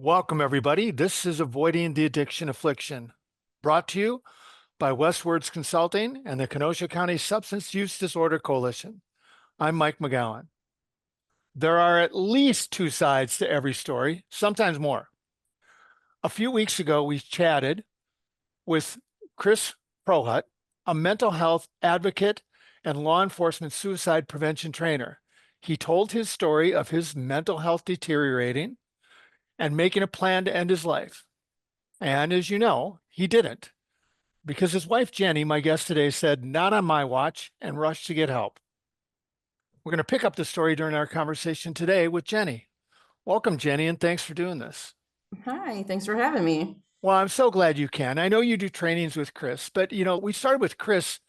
Welcome, everybody. This is Avoiding the Addiction Affliction, brought to you by Westwards Consulting and the Kenosha County Substance Use Disorder Coalition. I'm Mike McGowan. There are at least two sides to every story, sometimes more. A few weeks ago, we chatted with Chris Prochut, a mental health advocate and law enforcement suicide prevention trainer. He told his story of his mental health deteriorating and making a plan to end his life. And as you know, he didn't, because his wife, Jenny, my guest today, said, "Not on my watch," and rushed to get help. We're going to pick up the story during our conversation today with Jenny. Welcome, Jenny, and thanks for doing this. Hi, thanks for having me. Well, I'm so glad you can. I know you do trainings with Chris, but we started with Chris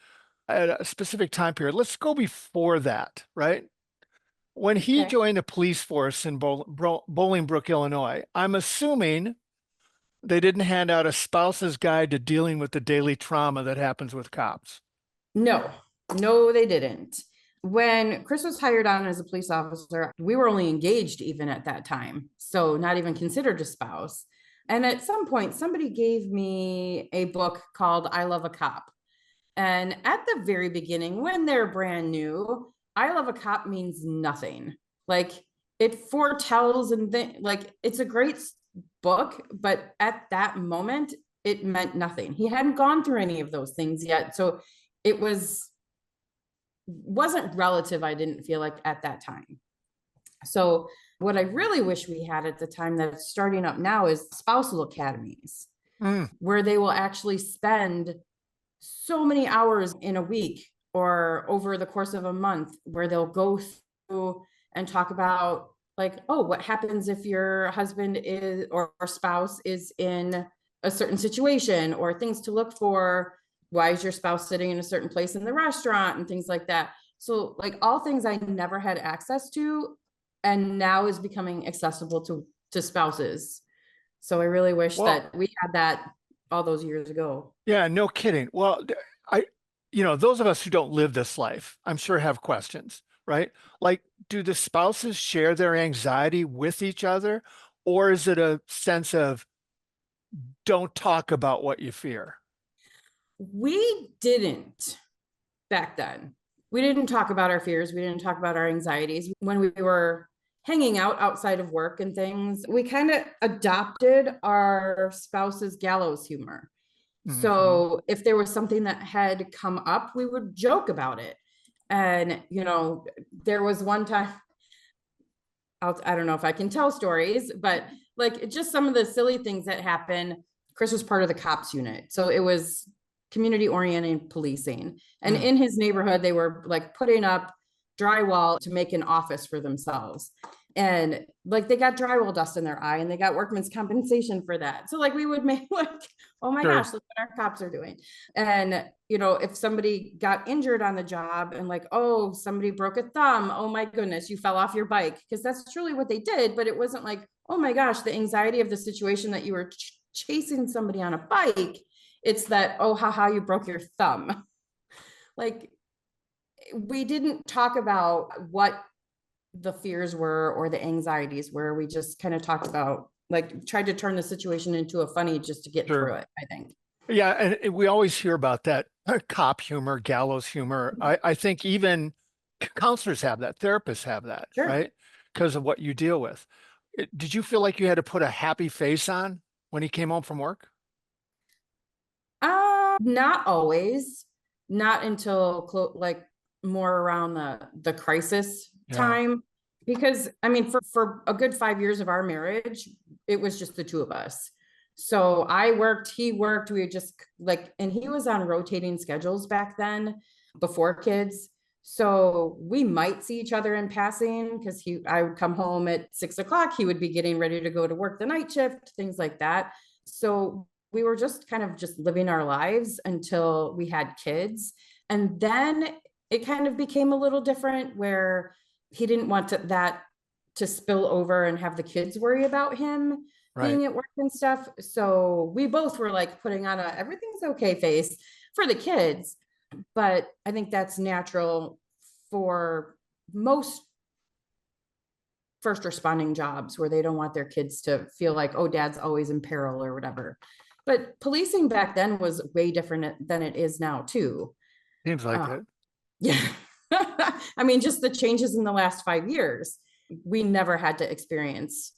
at a specific time period. Let's go before that, right? When he Okay. joined the police force in Bolingbrook, Illinois, I'm assuming they didn't hand out a spouse's guide to dealing with the daily trauma that happens with cops. No, no, they didn't. When Chris was hired on as a police officer, we were only engaged even at that time. So not even considered a spouse. And at some point, somebody gave me a book called I Love a Cop. And at the very beginning, when they're brand new, I Love a Cop means nothing. Like it foretells and like it's a great book, but at that moment, it meant nothing. He hadn't gone through any of those things yet. So it wasn't relative, I didn't feel like at that time. So what I really wish we had at the time that's starting up now is spousal academies Mm, where they will actually spend so many hours in a week or over the course of a month where they'll go through and talk about like, oh, what happens if your husband is or spouse is in a certain situation, or things to look for. Why is your spouse sitting in a certain place in the restaurant and things like that? So like all things I never had access to and now is becoming accessible to spouses. So I really wish well, that we had that all those years ago. yeah, no kidding. Well, I, those of us who don't live this life, I'm sure have questions, right? Like, do the spouses share their anxiety with each other, or is it a sense of don't talk about what you fear? We didn't back then. We didn't talk about our fears. We didn't talk about our anxieties. When we were hanging out outside of work and things, we kind of adopted our spouse's gallows humor. Hmm. So if there was something that had come up, we would joke about it. And, there was one time, I don't know if I can tell stories, but like just some of the silly things that happened. Chris was part of the cops unit. So it was community oriented policing. And Mm, in his neighborhood, they were like putting up drywall to make an office for themselves. And like they got drywall dust in their eye and they got workman's compensation for that. So like we would make like, oh my sure. gosh, look what our cops are doing. And if somebody got injured on the job and like, oh, somebody broke a thumb, oh my goodness, you fell off your bike, because that's truly what they did. But it wasn't like, oh my gosh, the anxiety of the situation that you were chasing somebody on a bike. It's that, oh, haha, you broke your thumb. Like we didn't talk about what the fears were or the anxieties were. We just kind of talked about like tried to turn the situation into a funny just to get through Sure. it, I think. Yeah, and we always hear about that cop humor, gallows humor. I think even counselors have that, therapists have that, Sure. right? Because of what you deal with. Did you feel like you had to put a happy face on when he came home from work? Not always, not until like more around the crisis Yeah, time. Because I mean, for a good 5 years of our marriage, it was just the two of us. So I worked, he worked, we would just like, and he was on rotating schedules back then before kids. So we might see each other in passing because I would come home at 6 o'clock. He would be getting ready to go to work the night shift, things like that. So we were just kind of just living our lives until we had kids. And then it kind of became a little different where he didn't want that to spill over and have the kids worry about him right. being at work and stuff. So we both were like putting on a everything's okay face for the kids. But I think that's natural for most first responding jobs where they don't want their kids to feel like, oh, dad's always in peril or whatever. But policing back then was way different than it is now too. Seems like it. Yeah. I mean, just the changes in the last 5 years. We never had to experience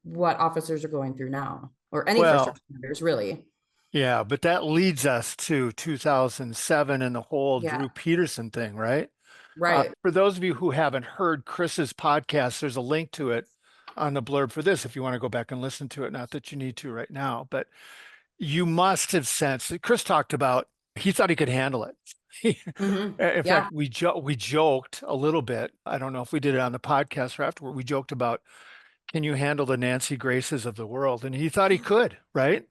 what officers are going through now, or any first Well, responders, really. yeah, but that leads us to 2007 and the whole Yeah, Drew Peterson thing, right? right. For those of you who haven't heard Chris's podcast, there's a link to it on the blurb for this if you want to go back and listen to it. Not that you need to right now, but you must have sensed. Chris talked about he thought he could handle it. In Yeah, fact, we joked a little bit. I don't know if we did it on the podcast or afterward. We joked about, can you handle the Nancy Graces of the world? And he thought he could, right?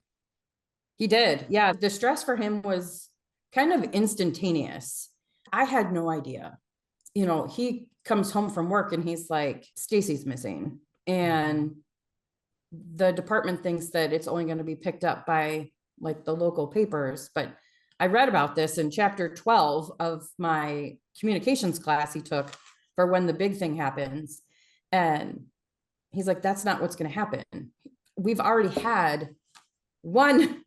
he did. Yeah, the stress for him was kind of instantaneous. I had no idea. He comes home from work and he's like, Stacy's missing. And the department thinks that it's only going to be picked up by like the local papers. But I read about this in chapter 12 of my communications class he took for when the big thing happens. And he's like, that's not what's going to happen. We've already had one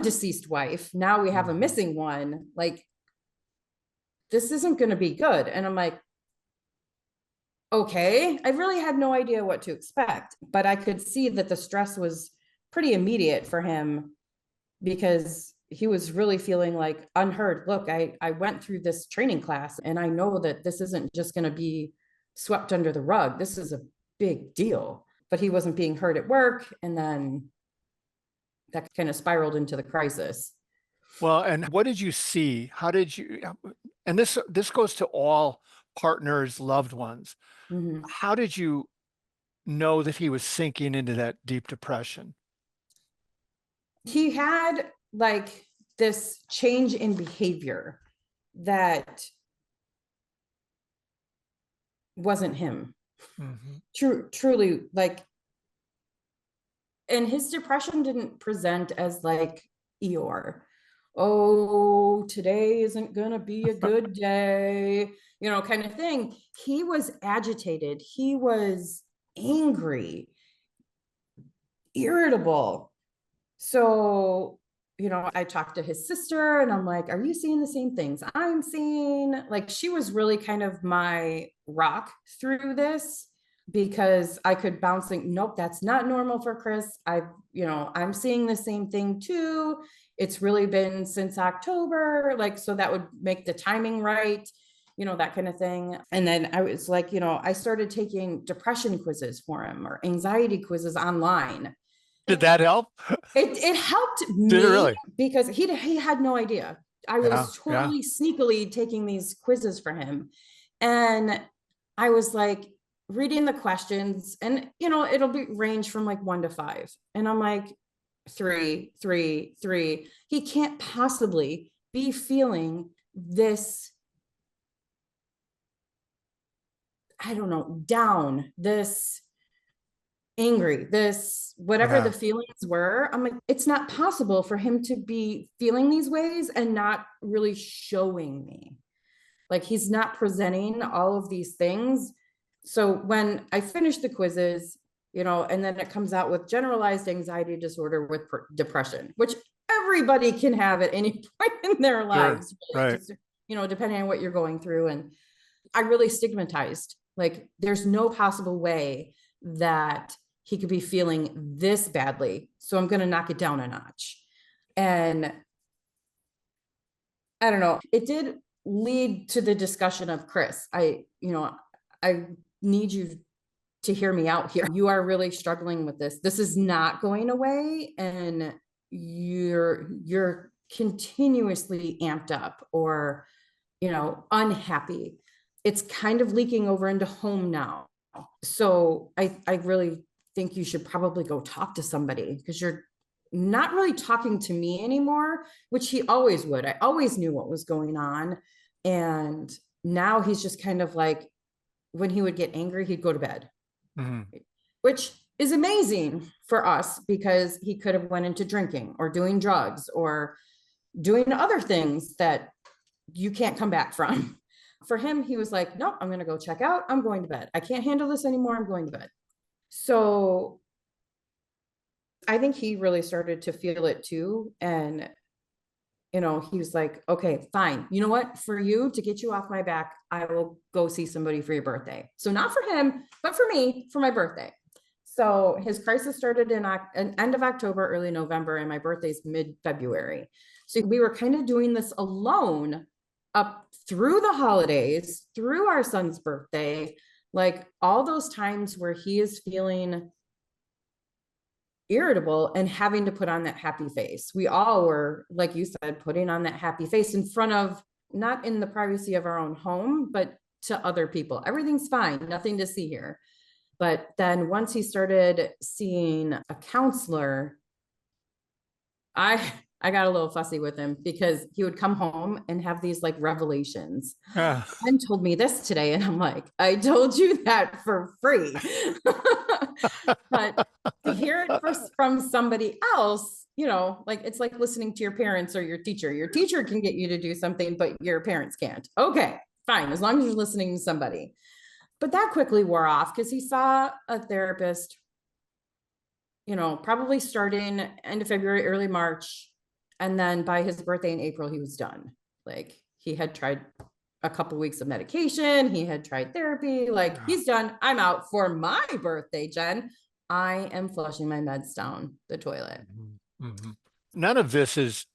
deceased wife. Now we have a missing one. Like, this isn't going to be good. And I'm like, okay, I really had no idea what to expect, but I could see that the stress was pretty immediate for him because he was really feeling like unheard. Look, I went through this training class and I know that this isn't just going to be swept under the rug. This is a big deal, but he wasn't being heard at work. And then that kind of spiraled into the crisis. Well, and what did you see? How did you, and this goes to all partners, loved ones. Mhm. How did you know that he was sinking into that deep depression? He had like this change in behavior that wasn't him. Mhm. Truly, like, and his depression didn't present as like Eeyore. Oh, today isn't gonna be a good day, kind of thing. He was agitated, he was angry, irritable. So, I talked to his sister and I'm like, are you seeing the same things I'm seeing? Like, she was really kind of my rock through this because I could bouncing, nope, that's not normal for Chris. I'm seeing the same thing too. It's really been since October. Like, so that would make the timing right, that kind of thing. And then I was like, I started taking depression quizzes for him or anxiety quizzes online. Did that help? It helped Did it me really? because he had no idea. I Yeah, was yeah. totally sneakily taking these quizzes for him. And I was like reading the questions and it'll be range from like 1 to 5. And I'm like, 3, 3, 3. He can't possibly be feeling this, I don't know, down, this angry, this, whatever Yeah. the feelings were. I'm like, it's not possible for him to be feeling these ways and not really showing me. Like, he's not presenting all of these things. So when I finish the quizzes, and then it comes out with generalized anxiety disorder with depression, which everybody can have at any point in their Sure. lives, really, Right. just, depending on what you're going through. And I really stigmatized, like, there's no possible way that he could be feeling this badly. So I'm going to knock it down a notch. And I don't know, it did lead to the discussion of Chris. I need you to hear me out here. You are really struggling with this. This is not going away. And you're continuously amped up or, unhappy. It's kind of leaking over into home now. So I really think you should probably go talk to somebody because you're not really talking to me anymore, which he always would. I always knew what was going on. And now he's just kind of like, when he would get angry, he'd go to bed, Mhm. which is amazing for us because he could have went into drinking or doing drugs or doing other things that you can't come back from. For him, he was like, no, I'm going to go check out. I'm going to bed. I can't handle this anymore. I'm going to bed. So I think he really started to feel it too. And, he was like, okay, fine. You know what? For you, to get you off my back, I will go see somebody for your birthday. So not for him, but for me, for my birthday. So his crisis started in end of October, early November, and my birthday's mid-February. So we were kind of doing this alone up through the holidays, through our son's birthday, like all those times where he is feeling irritable and having to put on that happy face. We all were, like you said, putting on that happy face in front of, not in the privacy of our own home, but to other people. Everything's fine, nothing to see here. But then once he started seeing a counselor, I got a little fussy with him because he would come home and have these like revelations. Ah, Ben told me this today, and I'm like, I told you that for free. But to hear it from somebody else, like it's like listening to your parents or your teacher. Your teacher can get you to do something, but your parents can't. Okay, fine, as long as you're listening to somebody. But that quickly wore off because he saw a therapist, probably starting end of February, early March. And then by his birthday in April, he was done. Like he had tried a couple weeks of medication. He had tried therapy. Like he's done. I'm out for my birthday, Jen. I am flushing my meds down the toilet. mhm. None of this is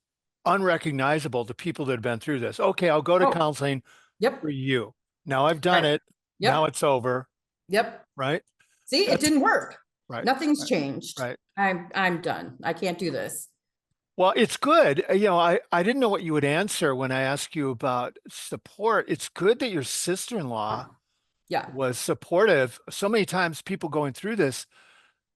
unrecognizable to people that have been through this. Okay, I'll go to Oh, counseling yep. for you. Now I've done Right. it. Now Yep. it's over, Yep. right? See, it That's didn't work. right, Nothing's right, changed. right. I'm done. I can't do this. Well, it's good. I didn't know what you would answer when I asked you about support. It's good that your sister-in-law Yeah. was supportive. So many times people going through this,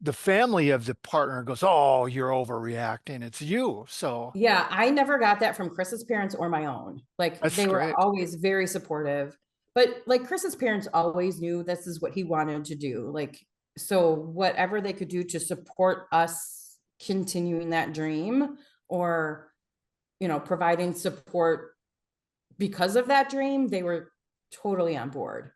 the family of the partner goes, "Oh, you're overreacting. It's you." So Yeah, I never got that from Chris's parents or my own. Like that's they were great. always very supportive. But like Chris's parents always knew this is what he wanted to do. Like, so whatever they could do to support us continuing that dream or, providing support because of that dream, they were totally on board.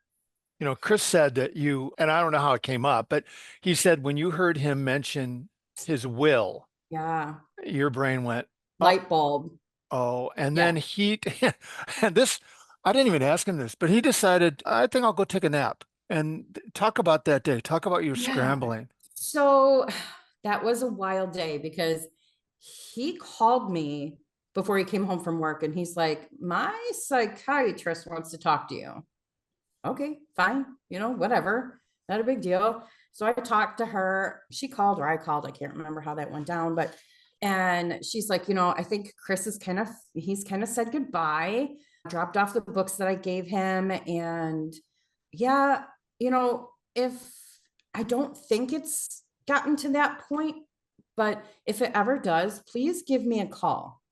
Chris said that and I don't know how it came up, but he said when you heard him mention his will, Yeah. your brain went, oh, Light bulb. oh, and Yeah. then and this, I didn't even ask him this, but he decided, I think I'll go take a nap and talk about that day. Talk about your Yeah. scrambling. So that was a wild day because he called me before he came home from work and he's like, my psychiatrist wants to talk to you. Okay, fine, whatever, not a big deal. So I talked to her. She called or I called. I can't remember how that went down, and she's like, I think Chris he's kind of said goodbye, dropped off the books that I gave him. And yeah, if I don't think it's gotten to that point, but if it ever does, please give me a call.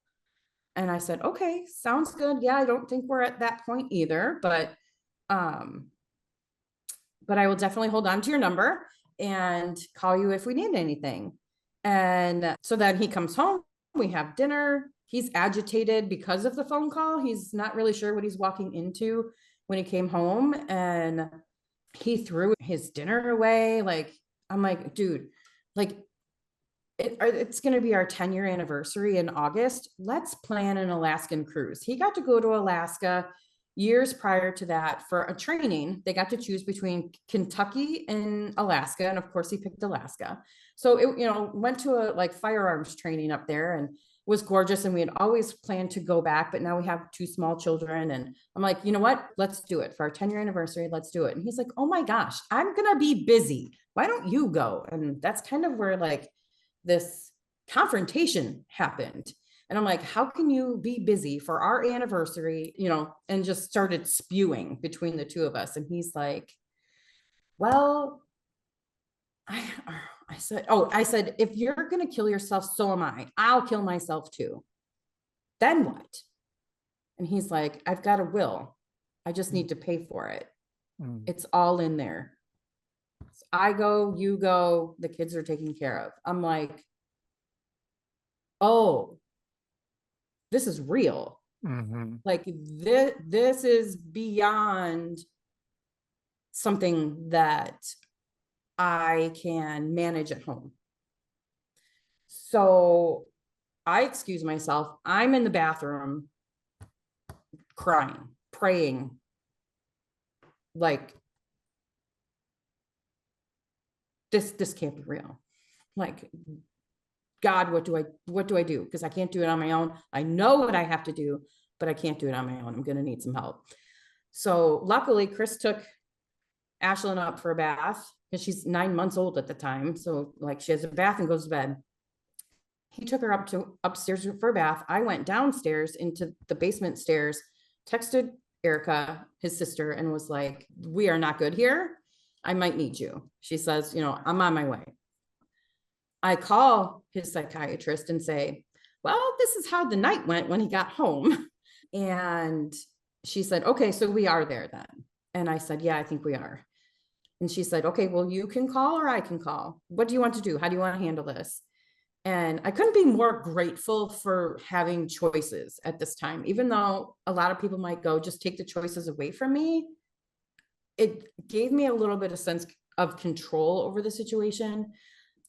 And I said, okay, sounds good. Yeah, I don't think we're at that point either, um, but I will definitely hold on to your number and call you if we need anything. And so then he comes home, we have dinner. He's agitated because of the phone call. He's not really sure what he's walking into when he came home, and he threw his dinner away. Like, I'm like, dude, like it's going to be our 10-year anniversary in August. Let's plan an Alaskan cruise. He got to go to Alaska years prior to that for a training. They got to choose between Kentucky and Alaska. And of course he picked Alaska. So it, went to a like firearms training up there and was gorgeous. And we had always planned to go back, but now we have two small children. And I'm like, you know what? Let's do it for our 10-year anniversary. Let's do it. And he's like, oh my gosh, I'm going to be busy. Why don't you go? And that's kind of where like this confrontation happened. And I'm like, how can you be busy for our anniversary, and just started spewing between the two of us. And he's like, well, I, I said, if you're going to kill yourself, so am I. I'll kill myself too. Then what? And he's like, I've got a will. I just need to pay for it. Mm. It's all in there. So I go, you go, the kids are taken care of. I'm like, oh, this is real. Mm-hmm. Like this is beyond something that I can manage at home. So I excuse myself. I'm in the bathroom crying, praying, like this can't be real. Like, God, what do I do? Because I can't do it on my own. I know what I have to do, but I can't do it on my own. I'm going to need some help. So luckily, Chris took Ashlyn up for a bath because she's 9 months old at the time. So like she has a bath and goes to bed. He took her upstairs for a bath. I went downstairs into the basement stairs, texted Erica, his sister, and was like, "We are not good here. I might need you." She says, "I'm on my way." I call his psychiatrist and say, "Well, this is how the night went when he got home." And she said, "Okay, so we are there then." And I said, "Yeah, I think we are." And she said, "Okay, well, you can call or I can call. What do you want to do? How do you want to handle this?" And I couldn't be more grateful for having choices at this time, even though a lot of people might go, just take the choices away from me. It gave me a little bit of sense of control over the situation.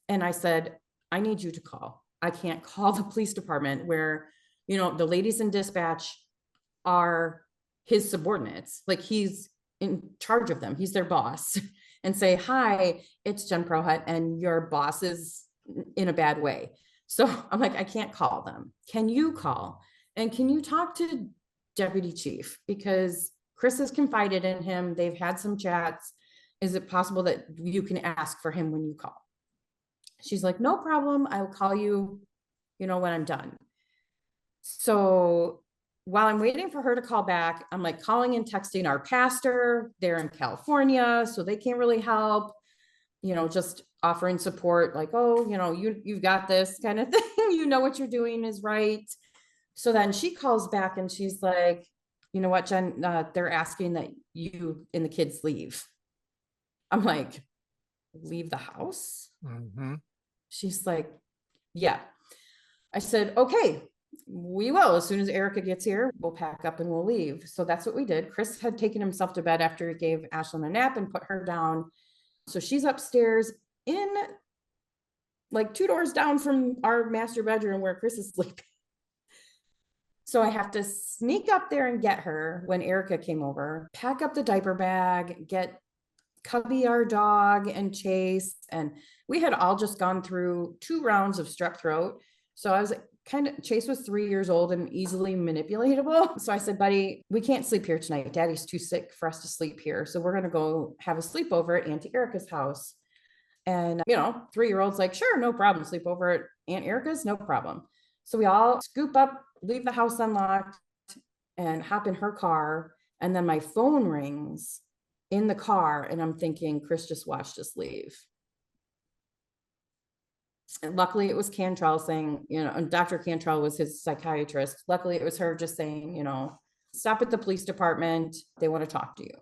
And I said, "I need you to call. I can't call the police department where, the ladies in dispatch are his subordinates. Like he's in charge of them. He's their boss." And say, "Hi, it's Jen Prochut and your boss is in a bad way." So I'm like, "I can't call them. Can you call? And can you talk to Deputy Chief? Because Chris has confided in him. They've had some chats. Is it possible that you can ask for him when you call?" She's like, "No problem. I'll call you, when I'm done." So while I'm waiting for her to call back, I'm like calling and texting our pastor. They're in California, so they can't really help, just offering support, like, "Oh, you've got this," kind of thing. What you're doing is right. So then she calls back and she's like, "You know what, Jen, they're asking that you and the kids leave." I'm like, "Leave the house?" Mm-hmm. She's like, "Yeah." I said, "Okay, we will. As soon as Erica gets here, we'll pack up and we'll leave." So that's what we did. Chris had taken himself to bed after he gave Ashlyn a nap and put her down. So she's upstairs in like 2 doors down from our master bedroom where Chris is sleeping. So I have to sneak up there and get her when Erica came over, pack up the diaper bag, get Cubby, our dog, and Chase. And we had all just gone through 2 rounds of strep throat. So I was Chase was 3 years old and easily manipulatable. So I said, "Buddy, we can't sleep here tonight. Daddy's too sick for us to sleep here. So we're going to go have a sleepover at Auntie Erica's house." And, 3-year-old's like, "Sure, no problem. Sleep over at Aunt Erica's, no problem." So we all scoop up, leave the house unlocked, and hop in her car. And then my phone rings in the car, and I'm thinking, Chris just watched us leave. And luckily it was Cantrell saying, and Dr. Cantrell was his psychiatrist. Luckily it was her just saying, "Stop at the police department. They want to talk to you."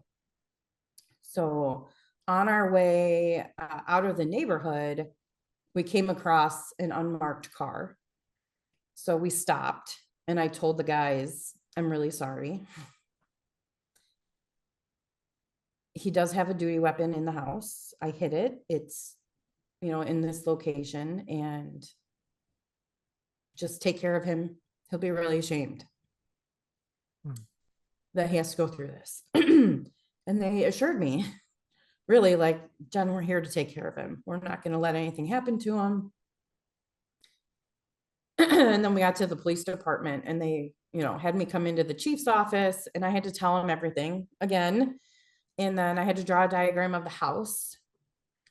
So on our way out of the neighborhood, we came across an unmarked car. So we stopped and I told the guys, "I'm really sorry. He does have a duty weapon in the house. I hid it. It's, in this location, and just take care of him. He'll be really ashamed that he has to go through this." And they assured me, really, like, "Jen, we're here to take care of him. We're not going to let anything happen to him." And then we got to the police department and they, had me come into the chief's office and I had to tell him everything again. And then I had to draw a diagram of the house.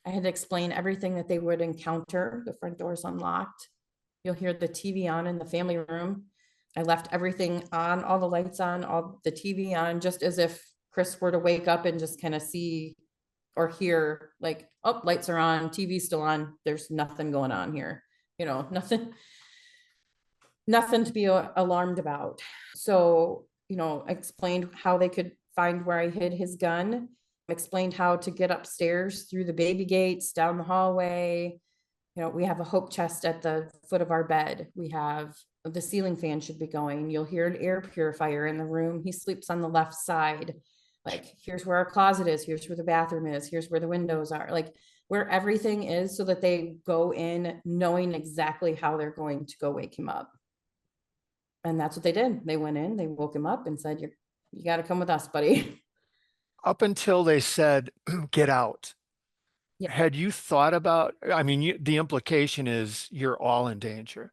I had to explain everything that they would encounter. The front door's unlocked. You'll hear the TV on in the family room. I left everything on, all the lights on, all the TV on, just as if Chris were to wake up and just kind of see or hear, like, "Oh, lights are on, TV's still on. There's nothing going on here." Nothing to be alarmed about. So, I explained how they could find where I hid his gun, explained how to get upstairs through the baby gates, down the hallway. We have a hope chest at the foot of our bed. We have the ceiling fan should be going. You'll hear an air purifier in the room. He sleeps on the left side. Like, here's where our closet is. Here's where the bathroom is. Here's where the windows are. Like, where everything is, so that they go in knowing exactly how they're going to go wake him up. And that's what they did. They went in, they woke him up and said, you got to come with us, buddy. Up until they said, get out. Yeah, Had you thought about, I mean, the implication is you're all in danger.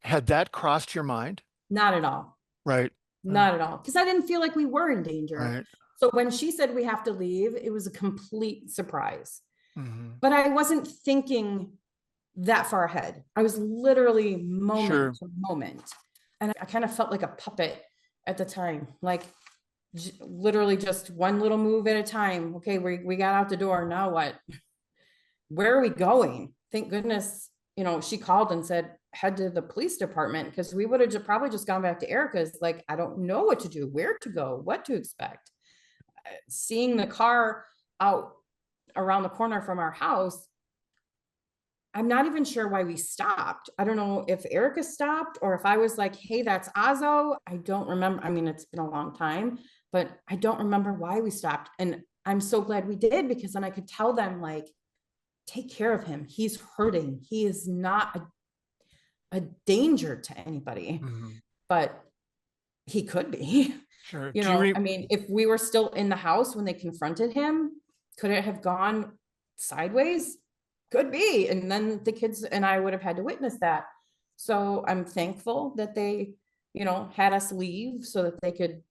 Had that crossed your mind? not at all. Right, right, Not at all. Because I didn't feel like we were in danger. right. So when she said we have to leave, it was a complete surprise. Mhm. But I wasn't thinking that far ahead. I was literally moment Sure. to moment. And I kind of felt like a puppet at the time, like literally just one little move at a time. Okay, we got out the door. Now what? Where are we going? Thank goodness, she called and said, head to the police department, because we would have probably just gone back to Erica's. Like, I don't know what to do, where to go, what to expect. Seeing the car out around the corner from our house, I'm not even sure why we stopped. I don't know if Erica stopped or if I was like, hey, that's Azo. I don't remember. I mean, it's been a long time, but I don't remember why we stopped. And I'm so glad we did, because then I could tell them, like, take care of him. He's hurting. He is not a danger to anybody, Mhm. but he could be. Sure. Do you I mean, if we were still in the house when they confronted him, could it have gone sideways? Could be. And then the kids and I would have had to witness that. So I'm thankful that they, had us leave so that they could,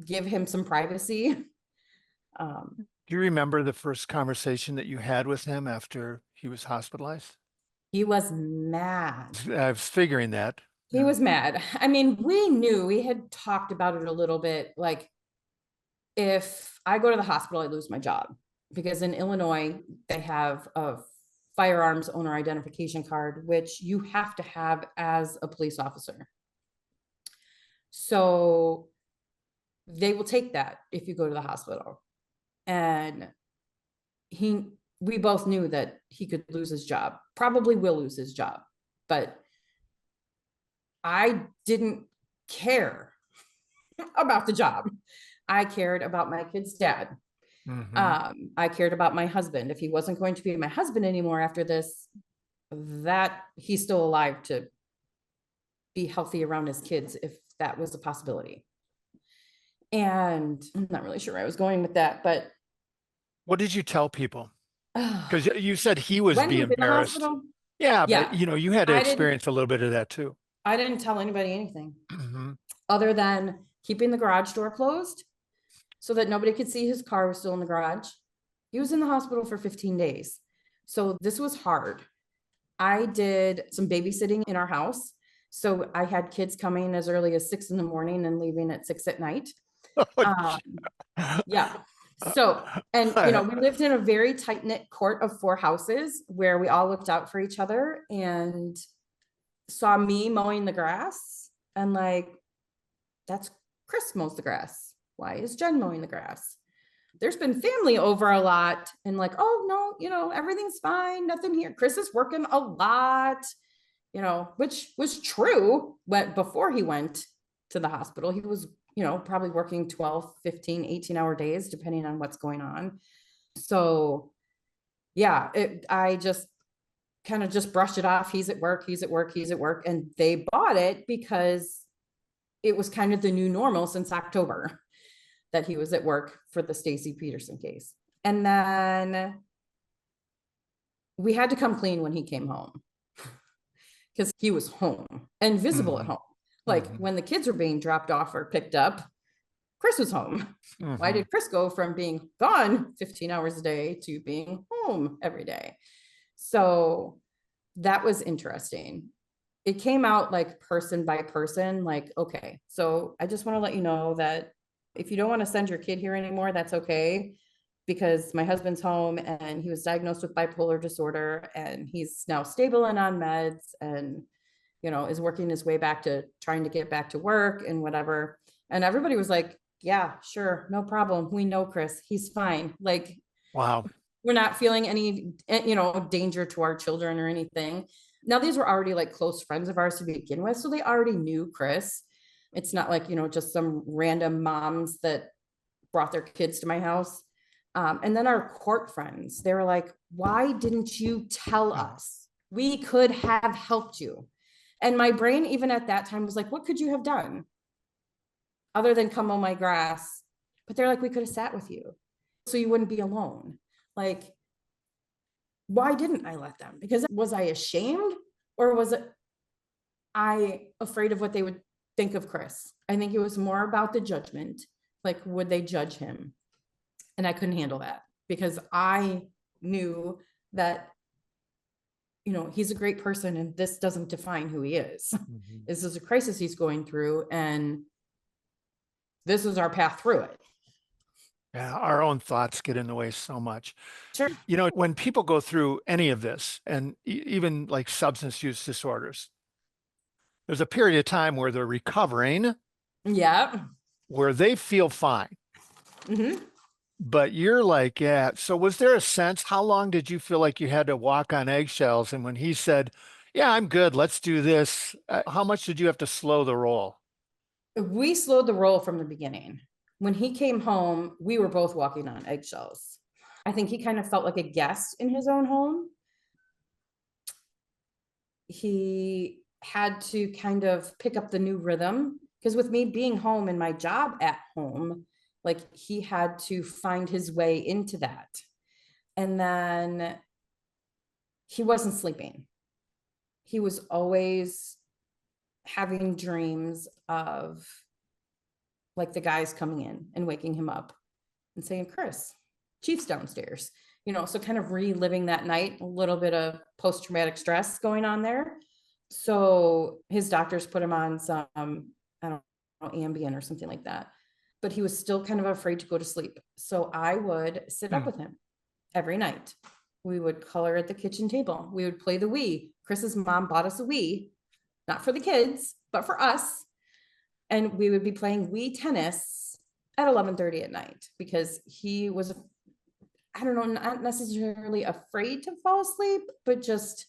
give him some privacy. do you remember the first conversation that you had with him after he was hospitalized? He was mad. I was figuring that. He Yeah. was mad. I mean, we had talked about it a little bit. Like, if I go to the hospital, I lose my job, because in Illinois, they have a firearms owner identification card, which you have to have as a police officer. So they will take that if you go to the hospital. And we both knew that he could lose his job, probably will lose his job, but I didn't care about the job. I cared about my kid's dad. Mhm. I cared about my husband. If he wasn't going to be my husband anymore after this, that he's still alive to be healthy around his kids, if that was a possibility. And I'm not really sure where I was going with that, but What did you tell people? Because you said he was when he be was in the embarrassed. hospital, Yeah, but yeah, you had to I didn't, experience a little bit of that too. I didn't tell anybody anything Mhm. other than keeping the garage door closed so that nobody could see his car was still in the garage. He was in the hospital for 15 days. So this was hard. I did some babysitting in our house. So I had kids coming as early as 6 in the morning and leaving at 6 at night. Um, yeah. So, and we lived in a very tight knit court of 4 houses where we all looked out for each other, and saw me mowing the grass and like, that's Chris mows the grass. Why is Jen mowing the grass? There's been family over a lot, and like, oh no, everything's fine, nothing here. Chris is working a lot, which was true. But before he went to the hospital, he was, probably working 12, 15, 18-hour days, depending on what's going on. So yeah, I just kind of just brushed it off. He's at work, he's at work, he's at work. And they bought it because it was kind of the new normal since October that he was at work for the Stacy Peterson case. And then we had to come clean when he came home, because he was home and visible at Mhm. home. Like, Mhm. when the kids were being dropped off or picked up, Chris was home. Why Mhm. did Chris go from being gone 15 hours a day to being home every day? So that was interesting. It came out like person by person, like, okay, so I just want to let you know that if you don't want to send your kid here anymore, that's okay, because my husband's home and he was diagnosed with bipolar disorder, and he's now stable and on meds, and is working his way back to trying to get back to work and whatever. And everybody was like, yeah, sure, no problem, we know Chris, he's fine. Like, Wow. we're not feeling any danger to our children or anything. Now, these were already like close friends of ours to begin with, so they already knew Chris. It's not like, just some random moms that brought their kids to my house. And then our court friends, they were like, why didn't you tell us? We could have helped you. And my brain, even at that time, was like, what could you have done other than come mow my grass? But they're like, we could have sat with you so you wouldn't be alone. Like, why didn't I let them? Because was I ashamed, or was it I afraid of what they would think of Chris? I think it was more about the judgment. Like, would they judge him? And I couldn't handle that because I knew that, he's a great person and this doesn't define who he is. Mhm. This is a crisis he's going through, and this is our path through it. Yeah, our own thoughts get in the way so much. Sure. When people go through any of this, and even like substance use disorders, there's a period of time where they're recovering, Yeah. where they feel fine. Hmm. But you're like, yeah. So was there a sense, how long did you feel like you had to walk on eggshells? And when he said, yeah, I'm good, let's do this, how much did you have to slow the roll? We slowed the roll from the beginning. When he came home, we were both walking on eggshells. I think he kind of felt like a guest in his own home. He had to kind of pick up the new rhythm because with me being home and my job at home, like he had to find his way into that. And then he wasn't sleeping. He was always having dreams of like the guys coming in and waking him up and saying, Chris, Chief's downstairs, so kind of reliving that night, a little bit of post-traumatic stress going on there. So his doctors put him on some, I don't know, Ambien or something like that. But he was still kind of afraid to go to sleep. So I would sit up with him every night. We would color at the kitchen table. We would play the Wii. Chris's mom bought us a Wii, not for the kids, but for us. And we would be playing Wii tennis at 11:30 at night because he was, I don't know, not necessarily afraid to fall asleep, but just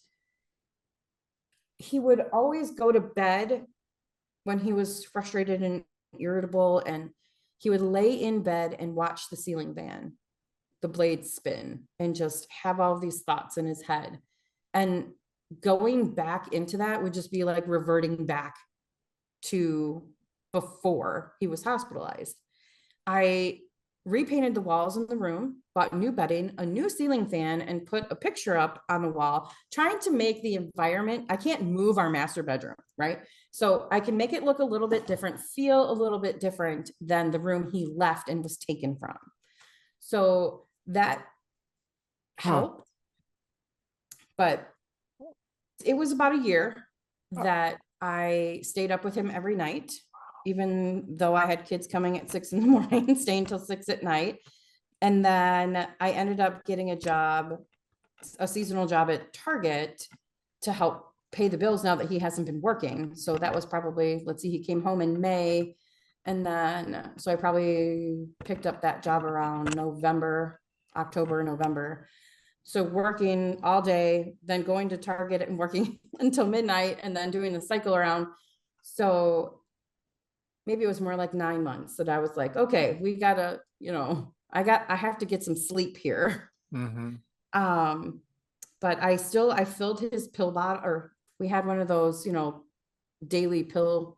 he would always go to bed when he was frustrated and irritable, and he would lay in bed and watch the ceiling fan, the blades spin, and just have all these thoughts in his head. And going back into that would just be like reverting back to before he was hospitalized. I repainted the walls in the room, bought new bedding, a new ceiling fan, and put a picture up on the wall, trying to make the environment. I can't move our master bedroom, right? So I can make it look a little bit different, feel a little bit different than the room he left and was taken from. So that helped. But it was about a year that I stayed up with him every night, even though I had kids coming at 6 a.m, staying till 6 p.m. And then I ended up getting a job, a seasonal job at Target to help pay the bills now that he hasn't been working. So that was probably, let's see, he came home in May. And then, so I probably picked up that job around October, November. So working all day, then going to Target and working until midnight, and then doing the cycle around. So maybe it was more like 9 months that I was like, okay, we gotta, I have to get some sleep here. Mm-hmm. But I filled his pill bottle, or we had one of those, daily pill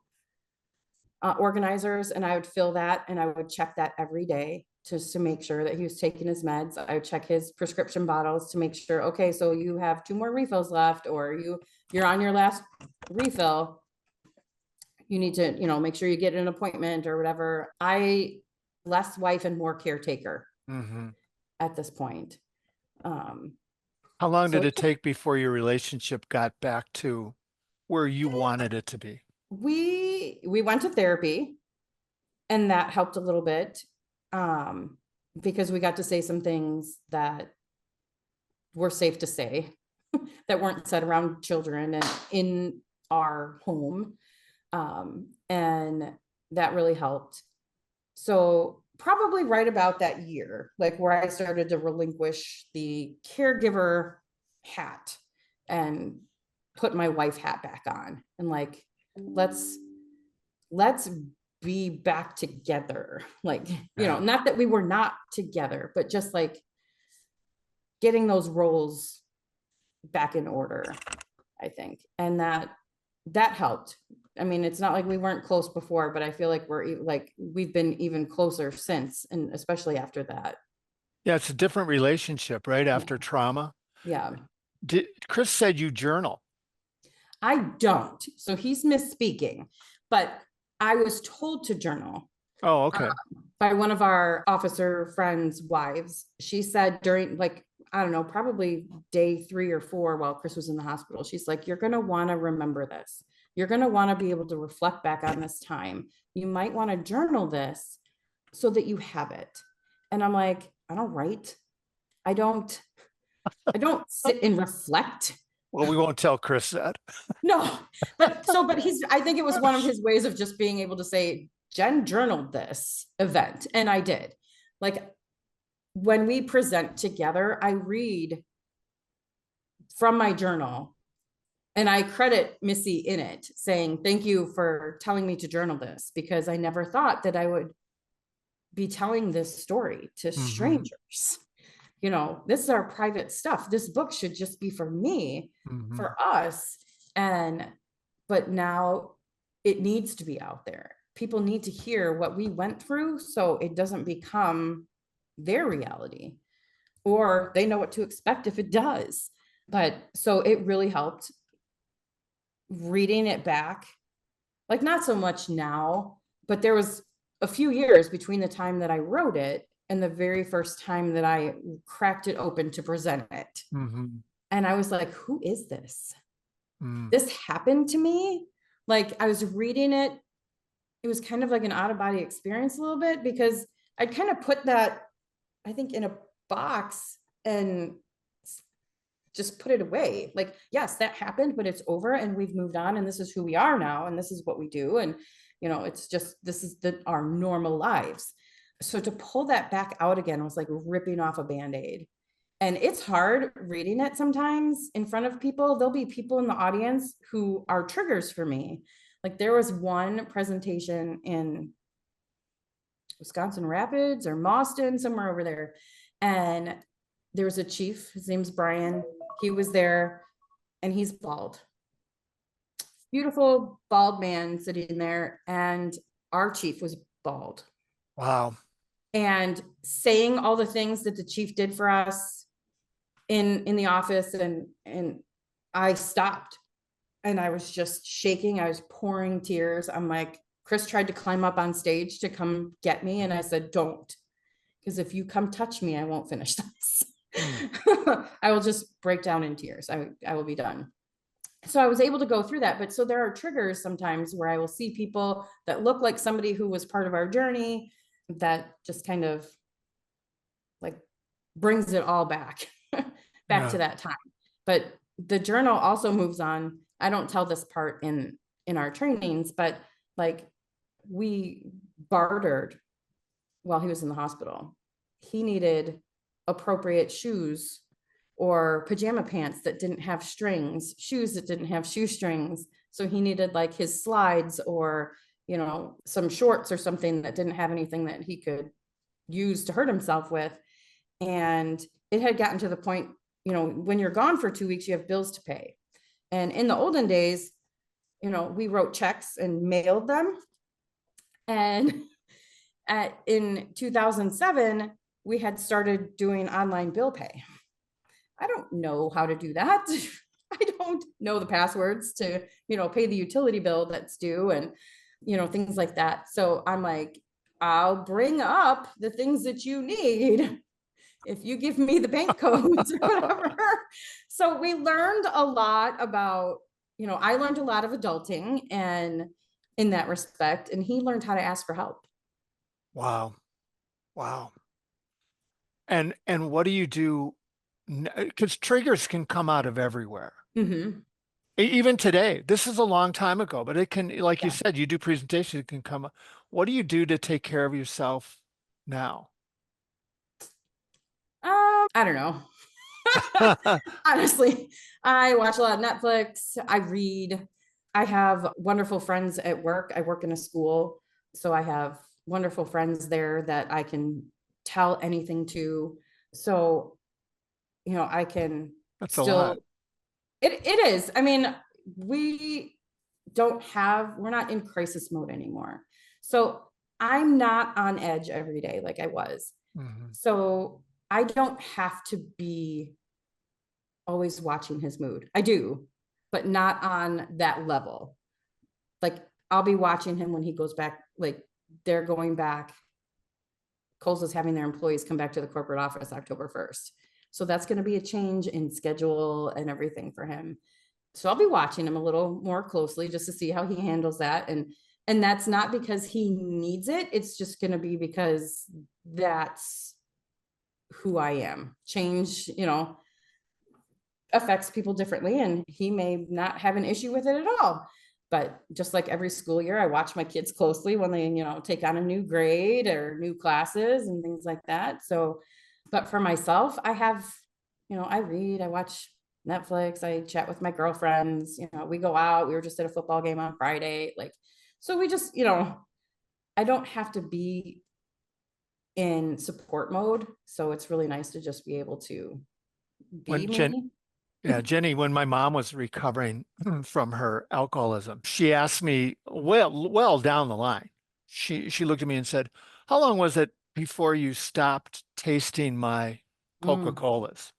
organizers, and I would fill that and I would check that every day just to make sure that he was taking his meds. I would check his prescription bottles to make sure, okay, so you have 2 more refills left, or you're on your last refill. You need to, make sure you get an appointment or whatever. Less wife and more caretaker Mm-hmm. at this point. How long So did it take before your relationship got back to where you wanted it to be? we went to therapy, and that helped a little bit, because we got to say some things that were safe to say that weren't said around children and in our home. And that really helped. So probably right about that year, like where I started to relinquish the caregiver hat and put my wife hat back on and like, let's be back together. Like, Yeah. not that we were not together, but just like getting those roles back in order, I think. And that helped. I mean, it's not like we weren't close before, but I feel like we've been even closer since, and especially after that. Yeah, it's a different relationship, right? After trauma. Yeah. Chris said you journal. I don't. So he's misspeaking, but I was told to journal Oh, uh, okay. by one of our officer friends' wives. She said during, like, I don't know, probably day 3 or 4 while Chris was in the hospital, she's like, you're going to want to remember this. You're going to want to be able to reflect back on this time. You might want to journal this so that you have it. And I'm like, I don't write. I don't, I don't sit and reflect. Well, we won't tell Chris that. No, but I think it was one of his ways of just being able to say, Jen journaled this event. And I did. Like, when we present together, I read from my journal and I credit Missy in it, saying, thank you for telling me to journal this, because I never thought that I would be telling this story to Mhm. strangers. This is our private stuff. This book should just be for me, Mhm. for us. But now it needs to be out there. People need to hear what we went through so it doesn't become their reality, or they know what to expect if it does. But so it really helped reading it back, like, not so much now, but there was a few years between the time that I wrote it and the very first time that I cracked it open to present it. Mhm. And I was like, who is this? Mm. This happened to me. Like, I was reading it. It was kind of like an out of body experience a little bit, because I'd kind of put that, I think, in a box and just put it away. Like, yes, that happened, but it's over and we've moved on, and this is who we are now, and this is what we do. And, it's just, this is our normal lives. So to pull that back out again was like ripping off a band-aid. And it's hard reading it sometimes in front of people. There'll be people in the audience who are triggers for me. Like, there was one presentation in Wisconsin Rapids or Mauston, somewhere over there. And there was a chief, his name's Brian. He was there, and he's bald. Beautiful bald man sitting there. And our chief was bald. Wow. And saying all the things that the chief did for us in the office, and I stopped and I was just shaking. I was pouring tears. I'm like, Chris tried to climb up on stage to come get me, and I said, don't, because if you come touch me, I won't finish this. Mm. I will just break down in tears. I will be done. So I was able to go through that. But so there are triggers sometimes where I will see people that look like somebody who was part of our journey, that just kind of like brings it all back back to Yeah. that time. But the journal also moves on. I don't tell this part in our trainings, but like, we bartered while he was in the hospital. He needed appropriate shoes or pajama pants that didn't have strings, shoes that didn't have shoestrings. So he needed like his slides, or, some shorts or something that didn't have anything that he could use to hurt himself with. And it had gotten to the point, when you're gone for 2 weeks, you have bills to pay. And in the olden days, we wrote checks and mailed them. And in 2007, we had started doing online bill pay. I don't know how to do that. I don't know the passwords to, pay the utility bill that's due, and, things like that. So I'm like, I'll bring up the things that you need if you give me the bank codes or whatever. So we learned a lot about, I learned a lot of adulting and in that respect, and he learned how to ask for help. Wow. Wow. And what do you do? Because triggers can come out of everywhere. Mm-hmm. Even today, this is a long time ago, but it can, like you Yeah. said, you do presentations, it can come. What do you do to take care of yourself now? I don't know. Honestly, I watch a lot of Netflix. I read. I have wonderful friends at work. I work in a school, so I have wonderful friends there that I can tell anything to. So, I can That's a lot. still, it is. I mean, we we're not in crisis mode anymore. So I'm not on edge every day like I was. Mhm. So I don't have to be always watching his mood. I do, but not on that level. Like I'll be watching him when he goes back, like they're going back. Kohl's is having their employees come back to the corporate office October 1st. So that's going to be a change in schedule and everything for him. So I'll be watching him a little more closely just to see how he handles that. And that's not because he needs it. It's just going to be because that's who I am. Change, affects people differently, and he may not have an issue with it at all. But just like every school year, I watch my kids closely when they, take on a new grade or new classes and things like that. So, but for myself, I have, I read, I watch Netflix, I chat with my girlfriends, we go out. We were just at a football game on Friday. Like, so we just, I don't have to be in support mode. So it's really nice to just be able to be When Jen, me. yeah, Jenny, when my mom was recovering from her alcoholism, she asked me, well down the line, she looked at me and said, "How long was it before you stopped tasting my Mm, Coca-Colas?"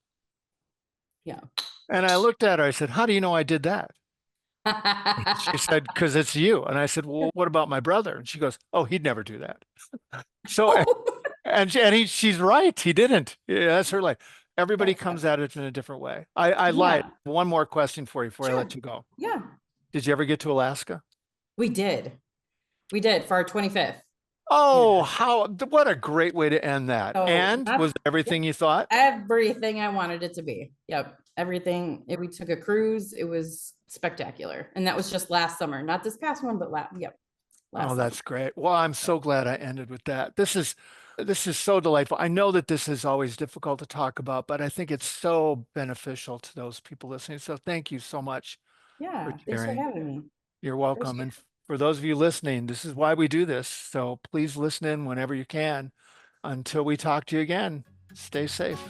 yeah. And I looked at her, I said, "How do you know I did that?" She said, "Because it's you." And I said, "Well, what about my brother?" And she goes, "Oh, he'd never do that." So, she's right. He didn't. Yeah, that's her life. Everybody That's comes at it in a different way. I lied. yeah, One more question for you before I let sure. you go. Yeah. Did you ever get to Alaska? We did. We did for our 25th Oh, anniversary. what a great way to end that. So And was that's it everything you thought? everything I wanted it to be. Yep. Everything. We took a cruise. It was spectacular. And that was just last summer, not this past one, but Oh, last summer. that's great. Well, I'm so glad I ended with that. This is so delightful. I know that this is always difficult to talk about, but I think it's so beneficial to those people listening. So thank you so much for Yeah. Thanks for sharing. having me. You're welcome. Appreciate And it. for those of you listening, this is why we do this. So please listen in whenever you can. Until we talk to you again, stay safe.